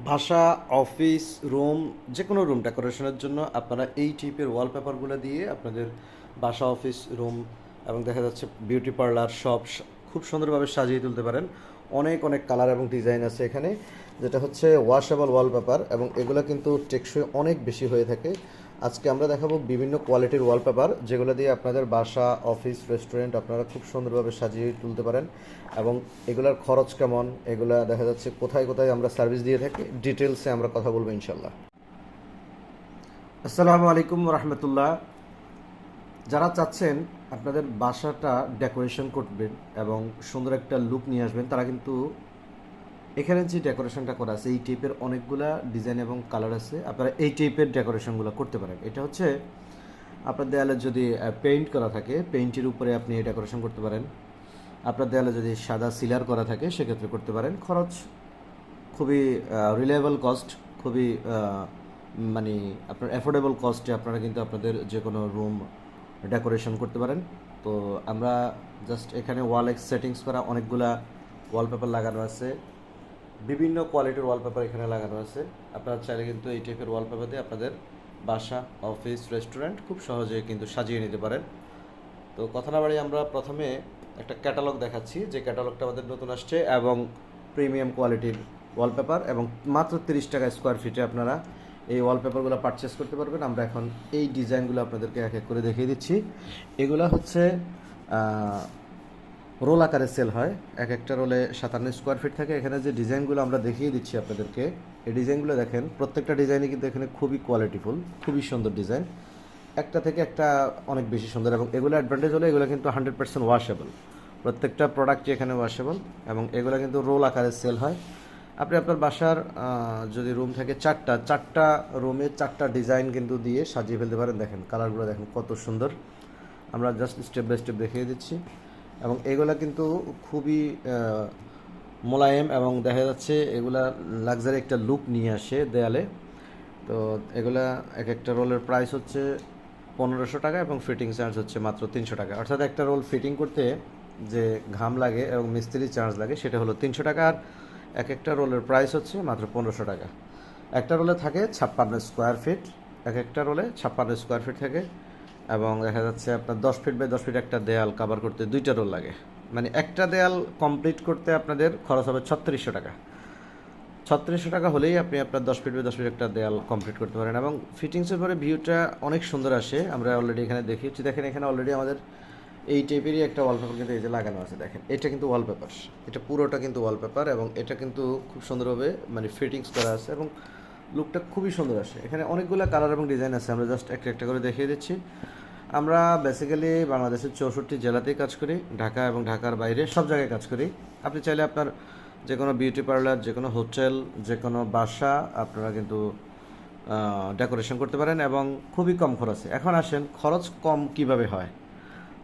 বাসা, office, room, যে কোনো রুম ডেকোরেশনের জন্য আপনারা এই টাইপের ওয়ালপেপারগুলো দিয়ে আপনাদের বাসা, অফিস, রুম এবং দেখা যাচ্ছে বিউটি পার্লার, শপ খুব সুন্দরভাবে সাজিয়ে তুলতে পারেন। অনেক অনেক কালার এবং ডিজাইন আছে এখানে, যেটা হচ্ছে ওয়াশেবল ওয়ালপেপার এবং এগুলো কিন্তু টেকসই অনেক বেশি হয়ে থাকে। আজকে আমরা দেখাবো বিভিন্ন কোয়ালিটির ওয়ালপেপার, যেগুলো দিয়ে আপনাদের বাসা, অফিস, রেস্টুরেন্ট আপনারা খুব সুন্দরভাবে সাজিয়ে তুলতে পারেন। এবং এগুলার খরচ কেমন, এগুলা দেখা যাচ্ছে কোথায় কোথায় আমরা সার্ভিস দিয়ে থাকি, ডিটেলসে আমরা কথা বলবো ইনশাল্লাহ। আসসালামু আলাইকুম রহমতুল্লাহ। যারা চাচ্ছেন আপনাদের বাসাটা ডেকোরেশন করবেন এবং সুন্দর একটা লুক নিয়ে আসবেন, তারা কিন্তু এখানে যে ডেকোরেশনটা করা আছে এই টাইপের অনেকগুলা ডিজাইন এবং কালার আছে, আপনারা এই টাইপের ডেকোরেশনগুলো করতে পারেন। এটা হচ্ছে আপনার দেয়ালে যদি পেইন্ট করা থাকে, পেইন্টের উপরে আপনি এই ডেকোরেশন করতে পারেন। আপনার দেয়ালে যদি সাদা সিলার করা থাকে সেক্ষেত্রে করতে পারেন। খরচ খুবই রিলায়েবল কস্ট, খুবই মানে আপনার অ্যাফোর্ডেবল কস্টে আপনারা কিন্তু আপনাদের যে কোনো রুম ডেকোরেশন করতে পারেন। তো আমরা জাস্ট এখানে ওয়াল সেটিংস করা অনেকগুলা ওয়ালপেপার লাগানো আছে, বিভিন্ন কোয়ালিটির ওয়ালপেপার এখানে লাগানো আছে। আপনারা চাইলে কিন্তু এই টাইপের ওয়ালপেপার দিয়ে আপনাদের বাসা, অফিস, রেস্টুরেন্ট খুব সহজে কিন্তু সাজিয়ে নিতে পারেন। তো কথা না বাড়িয়ে আমরা প্রথমে একটা ক্যাটালগ দেখাচ্ছি, যে ক্যাটালগটা আমাদের নতুন আসছে এবং প্রিমিয়াম কোয়ালিটির ওয়ালপেপার এবং মাত্র 30 টাকা স্কোয়ার ফিটে আপনারা এই ওয়ালপেপারগুলো পারচেস করতে পারবেন। আমরা এখন এই ডিজাইনগুলো আপনাদেরকে এক এক করে দেখিয়ে দিচ্ছি। এগুলো হচ্ছে রোল আকারে সেল হয়, এক একটা রোলে 57 স্কোয়ার ফিট থাকে। এখানে যে ডিজাইনগুলো আমরা দেখিয়ে দিচ্ছি আপনাদেরকে, এই ডিজাইনগুলো দেখেন, প্রত্যেকটা ডিজাইনই কিন্তু এখানে খুবই কোয়ালিটিফুল, খুবই সুন্দর ডিজাইন, একটা থেকে একটা অনেক বেশি সুন্দর। এবং এগুলো অ্যাডভান্টেজ হলো এগুলো কিন্তু 100% ওয়াশেবল, প্রত্যেকটা প্রোডাক্টই এখানে ওয়াশেবল এবং এগুলো কিন্তু রোল আকারে সেল হয়। আপনি আপনার বাসার যদি রুম থাকে চারটা রুমে চারটা ডিজাইন কিন্তু দিয়ে সাজিয়ে ফেলতে পারেন। দেখেন কালারগুলো দেখেন কত সুন্দর, আমরা জাস্ট স্টেপ বাই স্টেপ দেখিয়ে দিচ্ছি। এবং এগুলা কিন্তু খুবই মোলায়েম এবং দেখা যাচ্ছে এগুলা লাক্সারি একটা লুক নিয়ে আসে দেয়ালে। তো এগুলা এক একটা রোলের প্রাইস হচ্ছে 1500 টাকা এবং ফিটিং চার্জ হচ্ছে মাত্র 300 টাকা। অর্থাৎ একটা রোল ফিটিং করতে যে ঘাম লাগে এবং মিস্ত্রি চার্জ লাগে সেটা হলো 300 টাকা, আর এক একটা রোলের প্রাইস হচ্ছে মাত্র 1500 টাকা। একটা রোলে থাকে 56 স্কোয়ার ফিট, এক একটা রোলে 56 স্কোয়ার ফিট থাকে এবং দেখা যাচ্ছে আপনার 10 ফিট বাই 10 ফিট একটা দেয়াল কভার করতে দুইটা রোল লাগে। মানে একটা দেয়াল কমপ্লিট করতে আপনাদের খরচ হবে 3600 টাকা। 3600 টাকা হলেই আপনি আপনার 10 ফিট বাই 10 ফিট একটা দেয়াল কমপ্লিট করতে পারেন এবং ফিটিংসের পরে ভিউটা অনেক সুন্দর আসে। আমরা অলরেডি এখানে দেখিয়েছি, দেখেন এখানে অলরেডি আমাদের এই টাইপেরই একটা ওয়ালপেপার কিন্তু এই যে লাগানো আছে। দেখেন এটা কিন্তু ওয়ালপেপার, এটা পুরোটা কিন্তু ওয়ালপেপার এবং এটা কিন্তু খুব সুন্দরভাবে মানে ফিটিংস করা আছে এবং লুকটা খুবই সুন্দর আসে। এখানে অনেকগুলো কালার এবং ডিজাইন আছে, আমরা জাস্ট একটা একটা করে দেখিয়ে দিচ্ছি। আমরা বেসিক্যালি বাংলাদেশের 64 জেলাতেই কাজ করি, ঢাকা এবং ঢাকার বাইরে সব জায়গায় কাজ করি। আপনি চাইলে আপনার যে কোনো বিউটি পার্লার, যে কোনো হোটেল, যে কোনো বাসা আপনারা কিন্তু ডেকোরেশন করতে পারেন এবং খুবই কম খরচে। এখন আসেন খরচ কম কিভাবে হয়।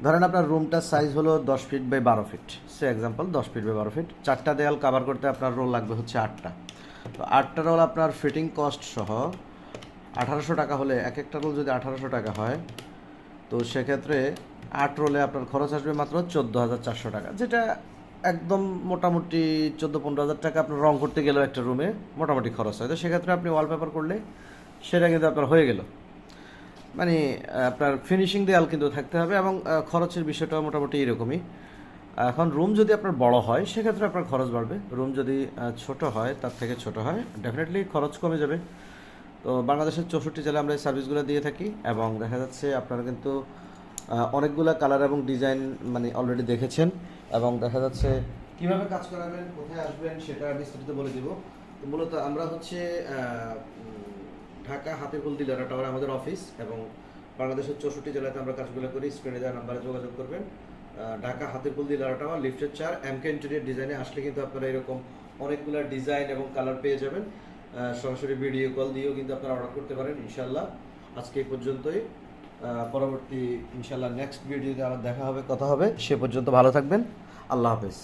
ধরেন আপনার রুমটার সাইজ হলো 10 ফিট বাই 12 ফিট, সে এক্সাম্পল 10 ফিট বাই 12 ফিট, চারটা দেয়াল কাভার করতে আপনার রোল লাগবে হচ্ছে 8টা। তো 8টা রোল আপনার ফিটিং কস্ট সহ 1800 টাকা হলে, এক একটা রোল যদি 1800 টাকা হয়, তো সেক্ষেত্রে 8 রোলে আপনার খরচ আসবে মাত্র 14,400 টাকা, যেটা একদম মোটামুটি 14-15 হাজার টাকা আপনার রং করতে গেলেও একটা রুমে মোটামুটি খরচ হয়। তো সেক্ষেত্রে আপনি ওয়ালপেপার করলে সেটা কিন্তু আপনার হয়ে গেল। মানে আপনার ফিনিশিং দেয়াল কিন্তু থাকতে হবে এবং খরচের বিষয়টা মোটামুটি এরকমই। এখন রুম যদি আপনার বড় হয় সেক্ষেত্রে আপনার খরচ বাড়বে, রুম যদি ছোট হয়, তার থেকে ছোট হয়, ডেফিনেটলি খরচ কমে যাবে। তো বাংলাদেশের 64 জেলায় আমরা এই সার্ভিসগুলো দিয়ে থাকি এবং দেখা যাচ্ছে আপনারা কিন্তু অনেকগুলো কালার এবং ডিজাইন মানে অলরেডি দেখেছেন এবং দেখা যাচ্ছে কিভাবে কাজ করাবেন, কোথায় আসবেন সেটা বিস্তারিত বলে দিব। তো মূলত আমরা হচ্ছে ঢাকা হাতিরপুল দিলারা টাওয়ার আমাদের অফিস এবং বাংলাদেশের 64 জেলাতে আমরা কাজগুলো করি। স্ক্রিনে দেওয়া নাম্বারে যোগাযোগ করবেন। ঢাকা হাতিরপুল দিলারা টাওয়ার, লিফটের 4, এমকে ইন্টেরিয়র ডিজাইনে আসলে কিন্তু আপনারা এরকম অনেকগুলো ডিজাইন এবং কালার পেয়ে যাবেন। সরাসরি ভিডিও কল দিয়েও কিন্তু আপনারা অর্ডার করতে পারেন ইনশাল্লাহ। আজকে এই পর্যন্তই, পরবর্তী ইনশাল্লাহ নেক্সট ভিডিওতে আবার দেখা হবে, কথা হবে। সে পর্যন্ত ভালো থাকবেন, আল্লাহ হাফেজ।